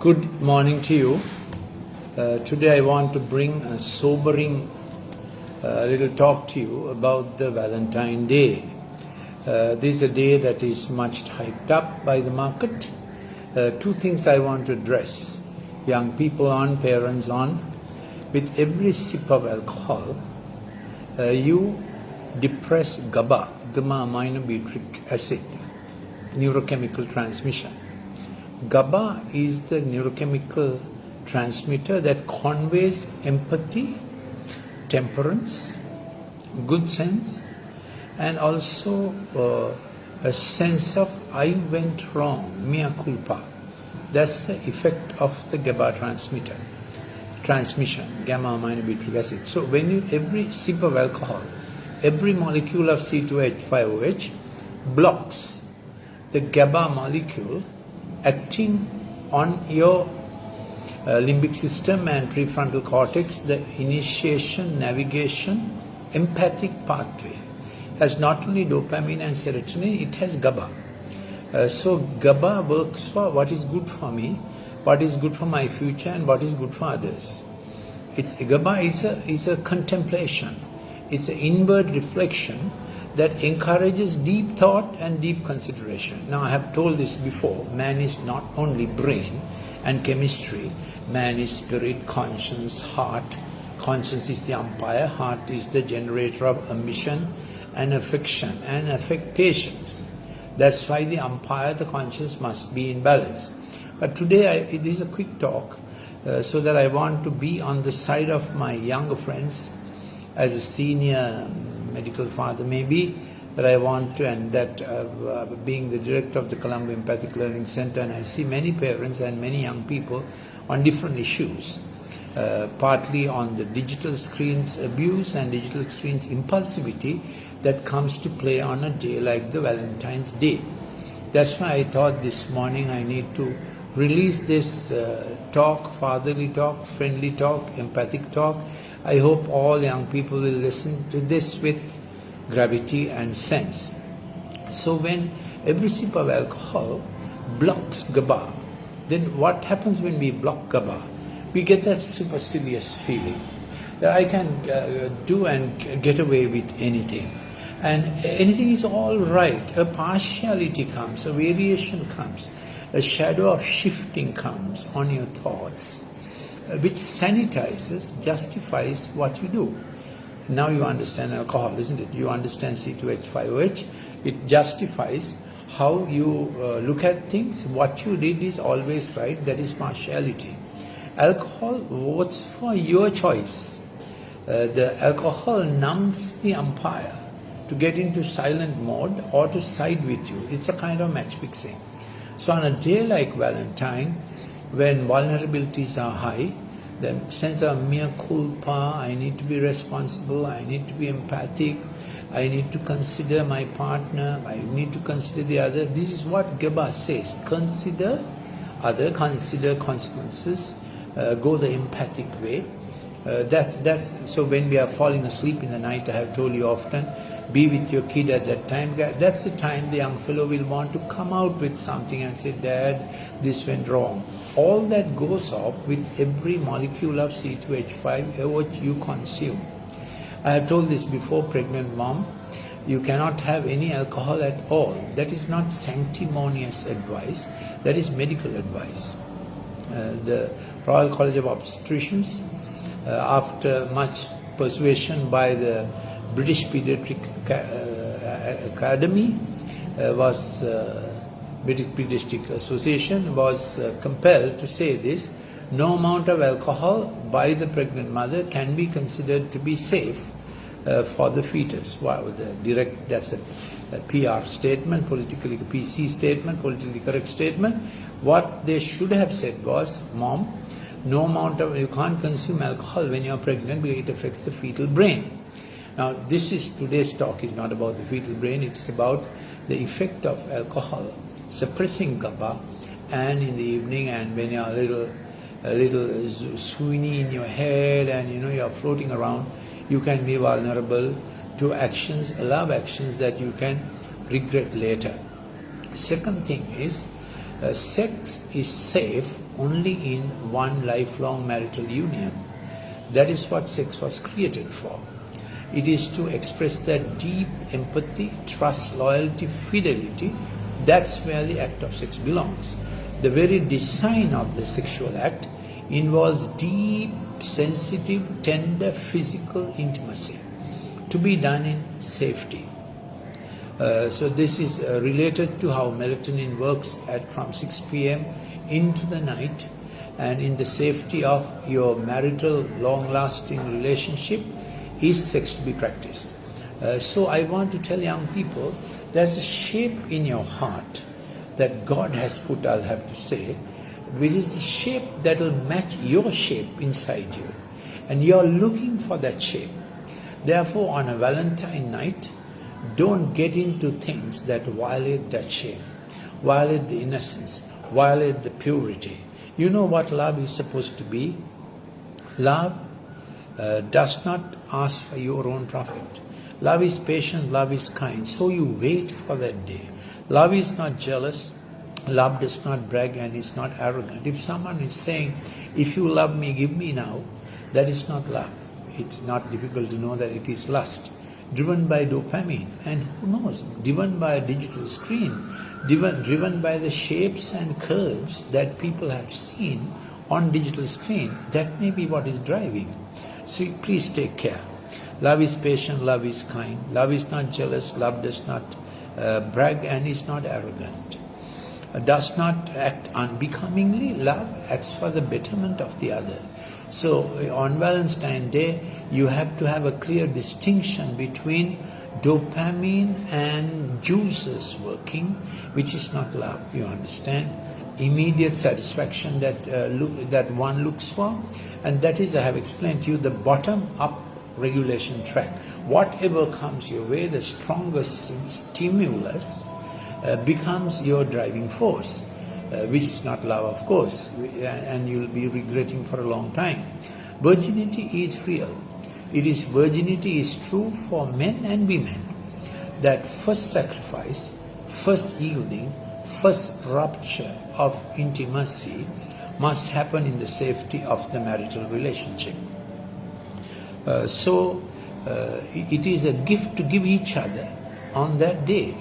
Good morning to you. Today I want to bring a sobering little talk to you about the Valentine Day. This is a day that is much hyped up by the market. Two things I want to address. Young people on, parents on. With every sip of alcohol, you depress GABA, gamma-aminobutyric acid, neurochemical transmission. GABA is the neurochemical transmitter that conveys empathy, temperance, good sense, and also a sense of I went wrong, mea culpa. That's the effect of the GABA transmission, gamma-aminobutyric acid. So when you, every sip of alcohol, every molecule of C2H5OH blocks the GABA molecule acting on your limbic system and prefrontal cortex. The initiation, navigation, empathic pathway has not only dopamine and serotonin, it has GABA. So GABA works for what is good for me, what is good for my future, and what is good for others. GABA is a contemplation. It's an inward reflection that encourages deep thought and deep consideration. Now, I have told this before, man is not only brain and chemistry, man is spirit, conscience, heart. Conscience is the umpire, heart is the generator of ambition and affection and affectations. That's why the umpire, the conscience, must be in balance. But today, this is a quick talk, so that I want to be on the side of my younger friends as a senior medical father maybe, that I want to, and that being the director of the Colombo Empathic Learning Center, and I see many parents and many young people on different issues, partly on the digital screens abuse and digital screens impulsivity that comes to play on a day like the Valentine's Day. That's why I thought this morning I need to release this talk, fatherly talk, friendly talk, empathic talk. I hope all young people will listen to this with gravity and sense. So when every sip of alcohol blocks GABA, then what happens when we block GABA? We get that supercilious feeling that I can do and get away with anything. And anything is all right. A partiality comes, a variation comes, a shadow of shifting comes on your thoughts, which sanitizes, justifies what you do. Now you understand alcohol, isn't it? You understand C2H5OH. It justifies how you look at things. What you did is always right. That is partiality. Alcohol votes for your choice. The alcohol numbs the umpire to get into silent mode or to side with you. It's a kind of match fixing. So on a day like Valentine, when vulnerabilities are high, the sense of mea culpa, I need to be responsible, I need to be empathic, I need to consider my partner, I need to consider the other. This is what GABA says. Consider other, consider consequences, go the empathic way. So when we are falling asleep in the night, I have told you often, be with your kid at that time. That's the time the young fellow will want to come out with something and say, Dad, this went wrong. All that goes off with every molecule of C2H5OH you consume. I have told this before, pregnant mom, you cannot have any alcohol at all. That is not sanctimonious advice, that is medical advice. The Royal College of Obstetricians, after much persuasion by the British Pediatric Academy, British Pediatric Association was compelled to say this: no amount of alcohol by the pregnant mother can be considered to be safe for the fetus. Wow, that's a PR statement, politically PC statement, politically correct statement. What they should have said was, Mom, no amount of, you can't consume alcohol when you're pregnant because it affects the fetal brain. Now, today's talk is not about the fetal brain, it's about the effect of alcohol suppressing GABA, and in the evening, and when you're a little swoony in your head and you're floating around, you can be vulnerable to actions, love actions that you can regret later. Second thing is, sex is safe only in one lifelong marital union. That is what sex was created for. It is to express that deep empathy, trust, loyalty, fidelity. That's where the act of sex belongs. The very design of the sexual act involves deep, sensitive, tender physical intimacy to be done in safety. So this is related to how melatonin works from 6 p.m. into the night, and in the safety of your marital long-lasting relationship is sex to be practiced. So I want to tell young people, there's a shape in your heart that God has put, I'll have to say, which is the shape that will match your shape inside you. And you're looking for that shape. Therefore, on a Valentine night, don't get into things that violate that shape, violate the innocence, violate the purity. You know what love is supposed to be? Love does not ask for your own profit. Love is patient, love is kind, so you wait for that day. Love is not jealous, love does not brag, and is not arrogant. If someone is saying, if you love me, give me now, that is not love. It's not difficult to know that it is lust, driven by dopamine, and who knows, driven by a digital screen, driven by the shapes and curves that people have seen on digital screen. That may be what is driving. So please take care. Love is patient, love is kind, love is not jealous, love does not brag and is not arrogant, does not act unbecomingly, love acts for the betterment of the other. So on Valentine's Day, you have to have a clear distinction between dopamine and juices working, which is not love, you understand? Immediate satisfaction that one looks for, and that is, I have explained to you, the bottom-up regulation track. Whatever comes your way, the strongest stimulus becomes your driving force, which is not love, of course, and you'll be regretting for a long time. Virginity is real. Virginity is true for men and women. That first sacrifice, first yielding, first rupture of intimacy must happen in the safety of the marital relationship. So it is a gift to give each other on that day,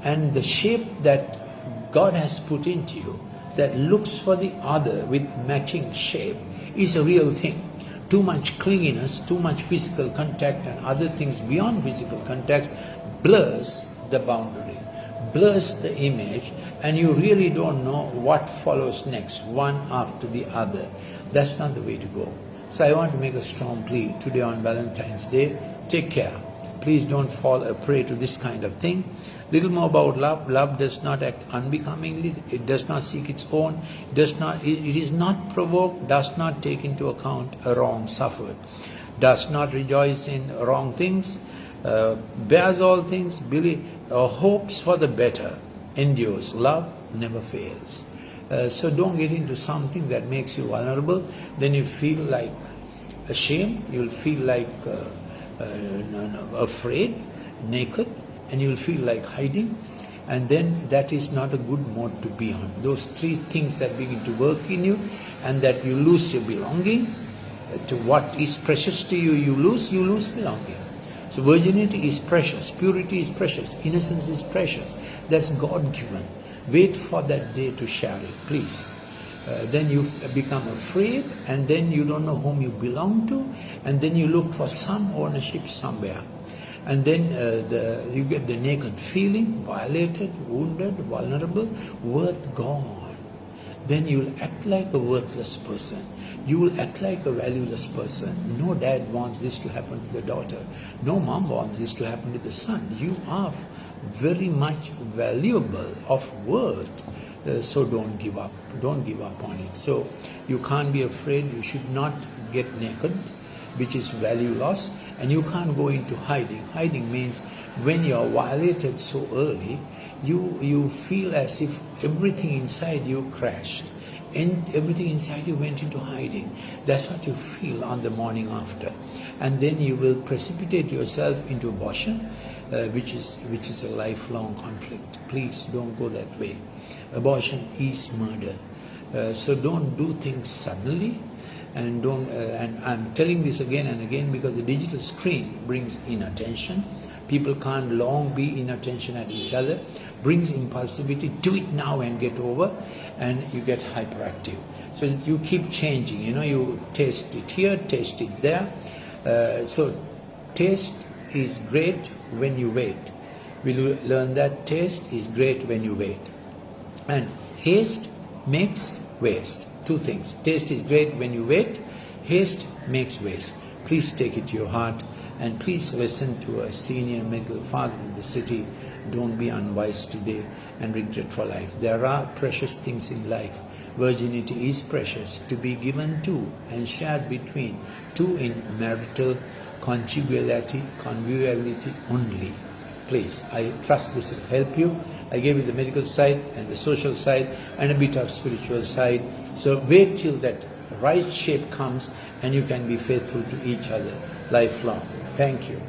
and the shape that God has put into you that looks for the other with matching shape is a real thing. Too much clinginess, too much physical contact and other things beyond physical contact blurs the boundary, blurs the image, and you really don't know what follows next, one after the other. That's not the way to go. So I want to make a strong plea today on Valentine's Day. Take care. Please don't fall a prey to this kind of thing. Little more about love. Love does not act unbecomingly. It does not seek its own. It is not provoked, does not take into account a wrong suffered, does not rejoice in wrong things, bears all things, hopes for the better, endures. Love never fails. So don't get into something that makes you vulnerable. Then you feel like ashamed, you'll feel like afraid, naked, and you'll feel like hiding, and then that is not a good mode to be on. Those three things that begin to work in you, and that you lose your belonging to what is precious to you, you lose belonging. So virginity is precious, purity is precious, innocence is precious. That's God-given. Wait for that day to share it, please. Then you become afraid, and then you don't know whom you belong to, and then you look for some ownership somewhere. And then you get the naked feeling, violated, wounded, vulnerable, worth gone. Then you'll act like a worthless person. You will act like a valueless person. No dad wants this to happen to the daughter. No mom wants this to happen to the son. You are very much valuable, of worth. So don't give up. Don't give up on it. So you can't be afraid. You should not get naked, which is value loss. And you can't go into hiding. Hiding means when you're violated so early, you feel as if everything inside you crashed. And everything inside you went into hiding. That's what you feel on the morning after. And then you will precipitate yourself into abortion, which is a lifelong conflict. Please don't go that way. Abortion is murder. So don't do things suddenly, and don't. And I'm telling this again and again because the digital screen brings inattention. People can't long be inattention at each other. Brings impulsivity. Do it now and get over, and you get hyperactive. So you keep changing. You taste it here, taste it there. So taste is great when you wait. We'll learn that taste is great when you wait. And haste makes waste. Two things. Taste is great when you wait. Haste makes waste. Please take it to your heart, and please listen to a senior medical father in the city. Don't be unwise today and regret for life. There are precious things in life. Virginity is precious, to be given to and shared between two in marital conjugality only. Please, I trust this will help you. I gave you the medical side and the social side and a bit of spiritual side. So wait till that right shape comes and you can be faithful to each other lifelong. Thank you.